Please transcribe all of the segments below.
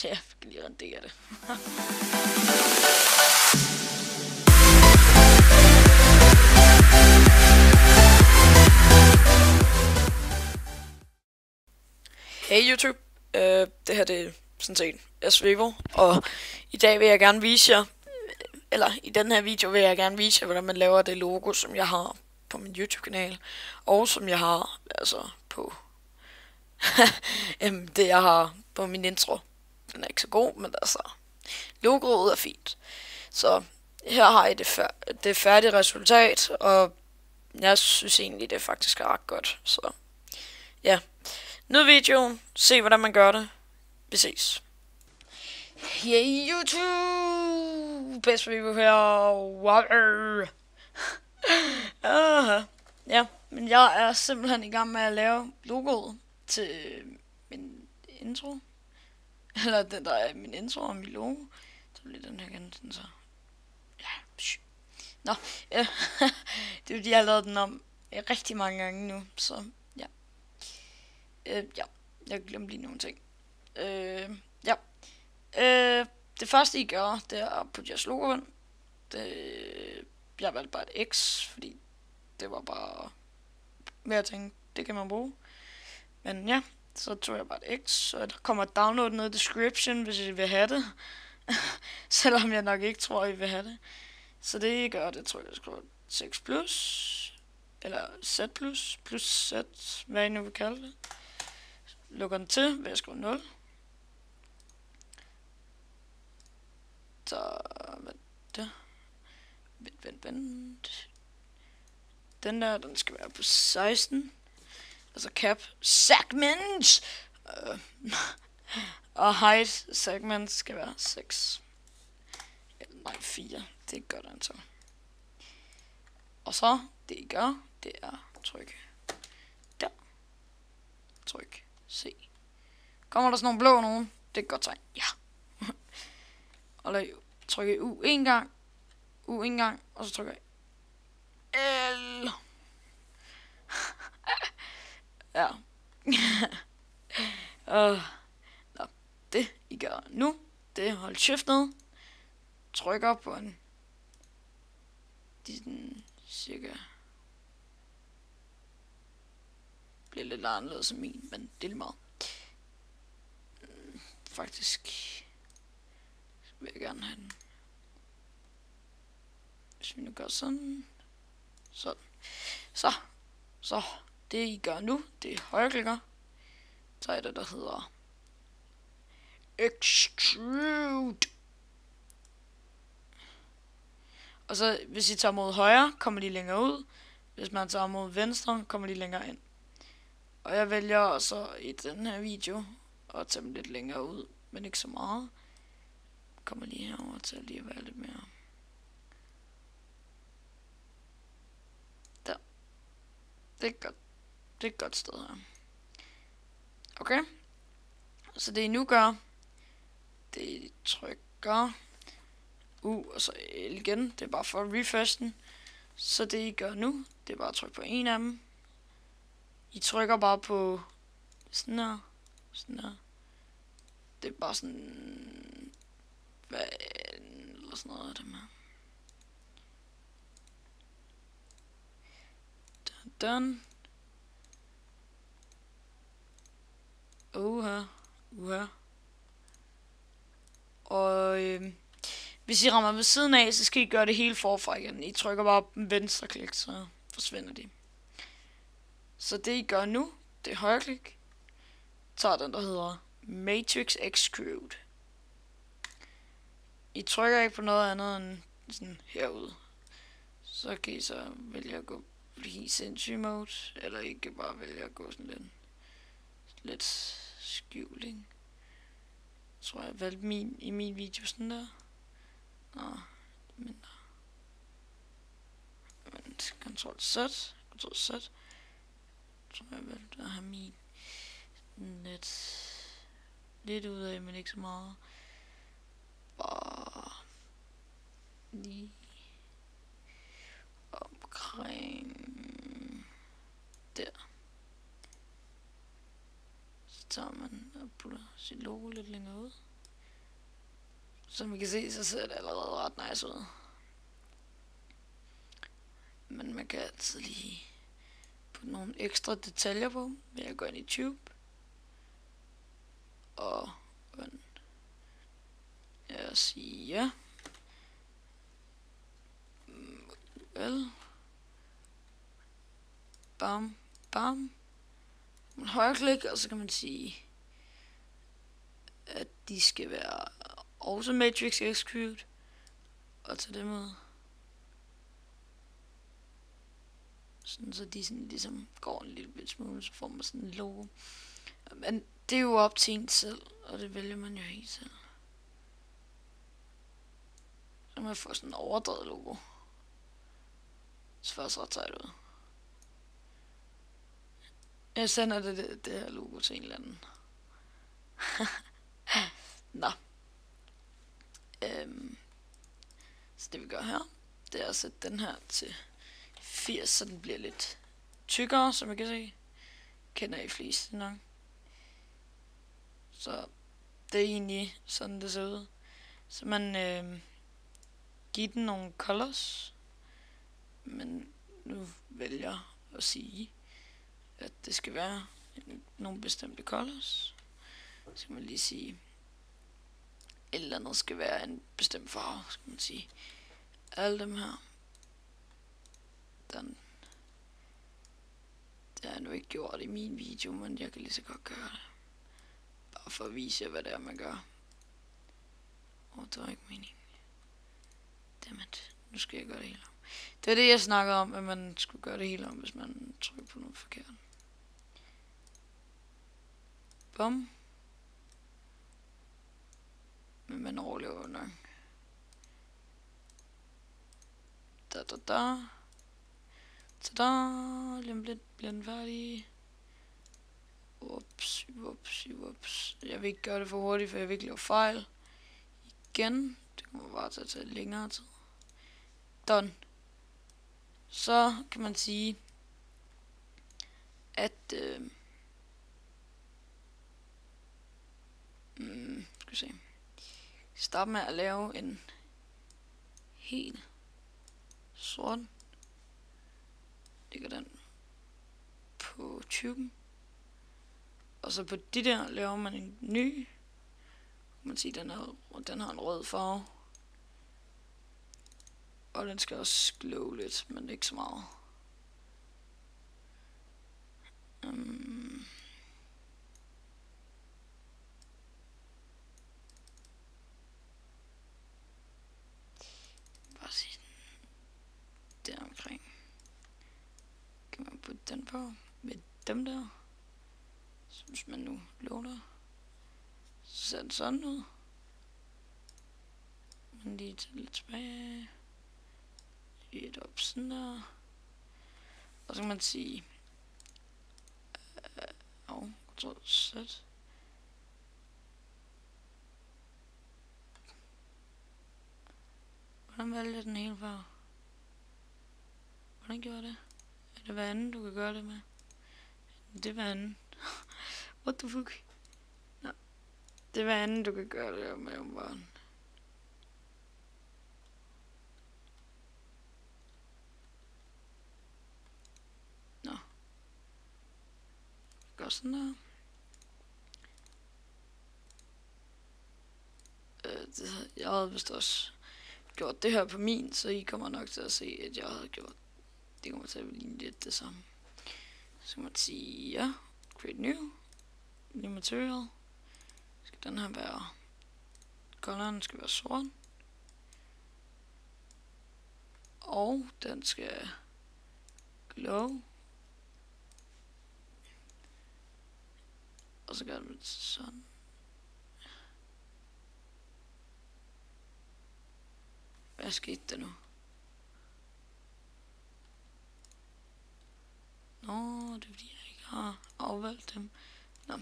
Ja, jeg kan lige rendere det. Hey YouTube, det her det er sådan set Svevo, og i dag vil jeg gerne vise jer, eller i den her video vil jeg gerne vise jer, hvordan man laver det logo, som jeg har på min YouTube-kanal, og som jeg har altså på det jeg har på min intro. Den er ikke så god, men altså logoet er fint. Så her har I det færdige resultat, og jeg synes egentlig det faktisk er ret godt. Så ja, nyd videoen, se hvordan man gør det. Vi ses. Hey YouTube, bedst video her. Wow. Ja, men jeg er simpelthen i gang med at lave logoet til min intro. Eller den der er min intro og min logo. Så bliver den her igen, sådan så. Ja, nå, ja. Det er jo de, jeg har lavet den om rigtig mange gange nu, så ja. Ja, jeg glemte lige nogle ting. Ja. Det første I gør, det er at putte jeres logo ind. Jeg valgte bare et X, fordi det var bare mere ting, det kan man bruge. Men ja, så tog jeg bare et X, så der kommer et download ned i description, hvis I vil have det. Selvom jeg nok ikke tror, I vil have det. Så det I gør, det tror jeg skriver 6 plus, eller Z plus Z, hvad I nu vil kalde det. Lukker den til, ved at skrive 0. Så, vent. Den der, den skal være på 16. Altså cap segment. Og height segment skal være 6. Nej, 4. Det gør den så. Og så, det I gør, det er tryk der. Tryk C. Kommer der sådan nogle blå nogen? Det er et godt tegn. Ja. Og lad trykke U en gang. U en gang. Og så trykker jeg L. Ja. Nå, det I gør nu, det er hold shift ned. Trykker på en. De sådan cirka. Bliver lidt anderledes som min, men det er lige meget. Faktisk vil jeg gerne have den. Hvis vi nu gør sådan. Sådan. Så. Det I gør nu, det er højreklikker. Så er det, der hedder Extrude. Og så hvis I tager mod højre, kommer de længere ud. Hvis man tager mod venstre, kommer de længere ind. Og jeg vælger så i den her video at tage dem lidt længere ud, men ikke så meget. Kommer lige herover til at lige være lidt mere. Der. Det er godt. Det er et godt sted her. Okay. Så det I nu gør, det I trykker U og så L igen. Det er bare for at refresh den. Så det I gør nu, det er bare at trykke på en af dem. I trykker bare på sådan her. Sådan her. Det er bare sådan. Hvad eller sådan noget af dem her. Done. Uha. Og hvis I rammer ved siden af, så skal I gøre det hele forfra igen. I trykker bare på venstre klik, så forsvinder de. Så det I gør nu, det er højreklik. Tager den der hedder Matrix Extrude. I trykker ikke på noget andet end sådan herude. Så kan I så vælge at gå i Sentry Mode, eller I kan bare vælge at gå sådan lidt skjuling. Jeg tror jeg valgte i min video sådan der. Nå, mindre. Vent, Ctrl Z. Jeg tror jeg valgte at have min lidt ud af, men ikke så meget. Bare lige omkring der. Så tager man og putter sit logo lidt længere ud. Som I kan se, så ser det allerede ret nice ud. Men man kan altid lige putte nogle ekstra detaljer på, ved at gå ind i Tube. Og jeg siger ja. Vel. Bam, bam. Man højreklik, og så kan man sige, at de skal være også matrix execute. Og tage dem ud. Sådan, så de sådan ligesom går en lille bit smule, så får man sådan en logo. Men det er jo op til en selv, og det vælger man jo helt selv. Så kan man få sådan en overdrevet logo. Så først ret sejt ud. Jeg sender det her logo til en eller anden. Nå. Så det vi gør her, det er at sætte den her til 80, så den bliver lidt tykkere, som I kan se. Kender I flest nok. Så det er egentlig sådan det ser ud. Så man giver den nogle colors. Men nu vælger jeg at sige, at det skal være nogle bestemte colors. Så kan man lige sige, et eller andet skal være en bestemt farve, skal man sige. Alle dem her. Det har jeg nu ikke gjort i min video, men jeg kan lige så godt gøre det. Bare for at vise jer, hvad det er, man gør. Det var ikke meningen. Dammit, nu skal jeg gøre det hele om. Det er det, jeg snakkede om, at man skulle gøre det hele om, hvis man trykker på noget forkert. Bum. Men man overlever nok. Da. Tada! Lige om lidt bliver den færdig. Ups. Jeg vil ikke gøre det for hurtigt, for jeg vil ikke lave fejl. Igen. Det kommer bare til at tage længere tid. Done. Så kan man sige, at skal vi se. Start med at lave en helt sort. Lægger den på tuben. Og så på de der laver man en ny. Man siger, den har en rød farve. Og den skal også glow lidt, men ikke så meget. Bare sige der omkring. Kan man putte den på med dem der. Så hvis man nu loader, så ser den sådan ud. Men lige til lidt tilbage. Lidt op sådan der. Og så kan man sige Ctrl Z. Hvordan vælger den hele farve? Hvordan gjorde det? Er det hvad andet, du kan gøre det med? Det er hvad andet. What the fuck? Nå. Det er hvad andet, du kan gøre det med om barn. Nå. Gør sådan der. Jeg havde vist også gjort det her på min, så I kommer nok til at se, at jeg havde gjort. Det kommer til at ligne lidt det samme. Så kan man sige, ja, create new material. Skal den her være, coloren skal være sort. Og den skal glow. Og så gør den sådan. Hvad skete der nu? Nå, det er fordi jeg ikke har afvalgt dem. Nå,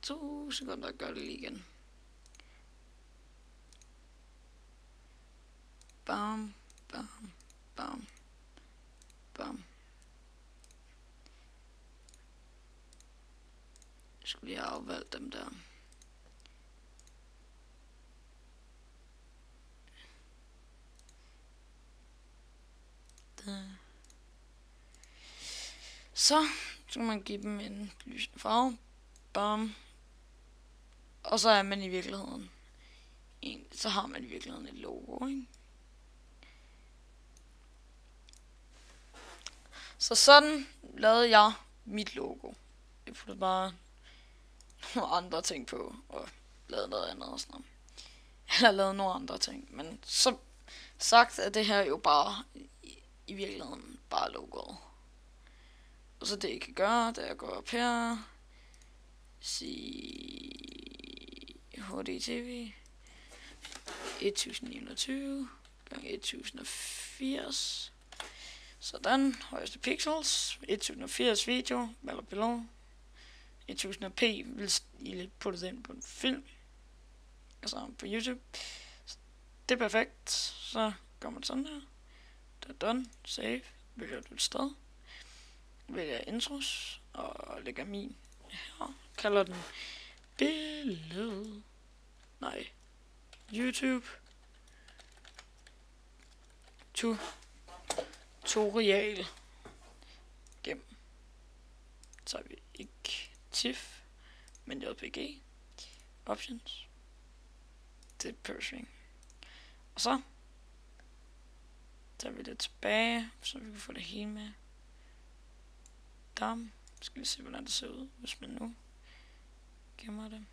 2 sekunder gør det lige igen. Bam. Jeg skulle lige have afvalgt dem der. Så skal man give dem en lysende farve. Bam. Og så er man i virkeligheden så har man i virkeligheden et logo, ikke? Så sådan lavede jeg mit logo. Jeg puttede bare nogle andre ting på, og lavede noget andet og sådan noget. Eller lavede nogle andre ting. Men så sagt er det her jo bare i virkeligheden bare logoet. Og så det jeg kan gøre, det er at gå op her, sige HDTV 1920 gange 1080. Sådan, højeste pixels, 1080 video, eller below. 1000p vil I putte det ind på en film, altså på YouTube. Det er perfekt. Så gør man sådan her. Det er done, save, vælger du et sted. Vælger intros, og lægger min her. Kalder den billede. Nej. YouTube. Tutorial. Gem. Så har vi ikke TIFF, men JPG. Options. Det er Pershing. Og så tager vi det tilbage, så vi kan få det hele med. Dam. Skal vi se, hvordan det ser ud, hvis man nu gemmer det.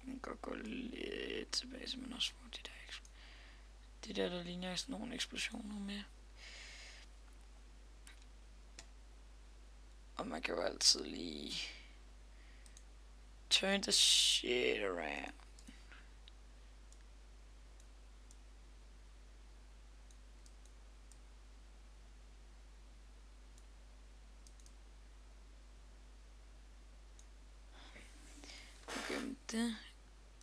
Man kan godt gå lidt tilbage, så man også får de der ligner sådan nogle eksplosioner med. Og man kan jo altid lige turn the shit around. Okay, det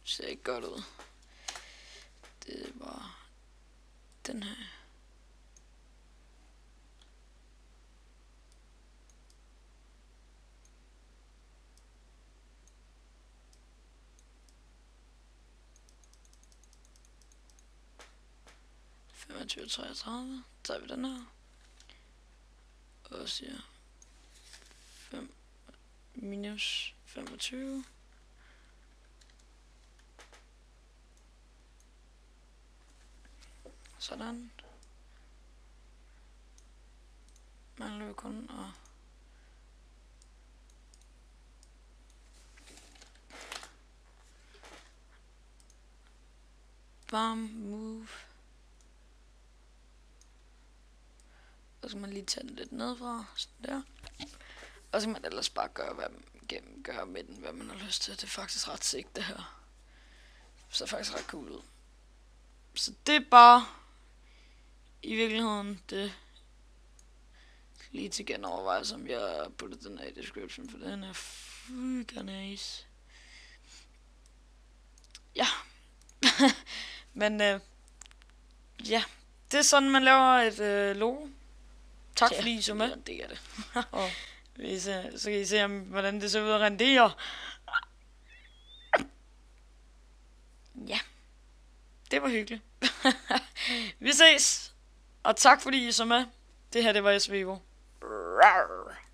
ser ikke godt ud. Det var den her. Så tager vi den her. Og siger 5 minus 25. Sådan. Man løber kun og bam, move. Og så kan man lige tage den lidt nedfra, sådan der. Og så kan man ellers bare gøre med den, hvad man har lyst til. Det er faktisk ret sick, det her. Så det er faktisk ret cool ud. Så det er bare i virkeligheden det. Lige til genovervejelse, om jeg putter den her i description, for den er fucking nice. Ja. Men ja, det er sådan man laver et logo. Tak fordi I så med. Det er det. Og så kan I se, hvordan det ser ud at rendere. Ja, det var hyggeligt. Vi ses. Og tak fordi I så med. Det her, det var SVO. Rawr.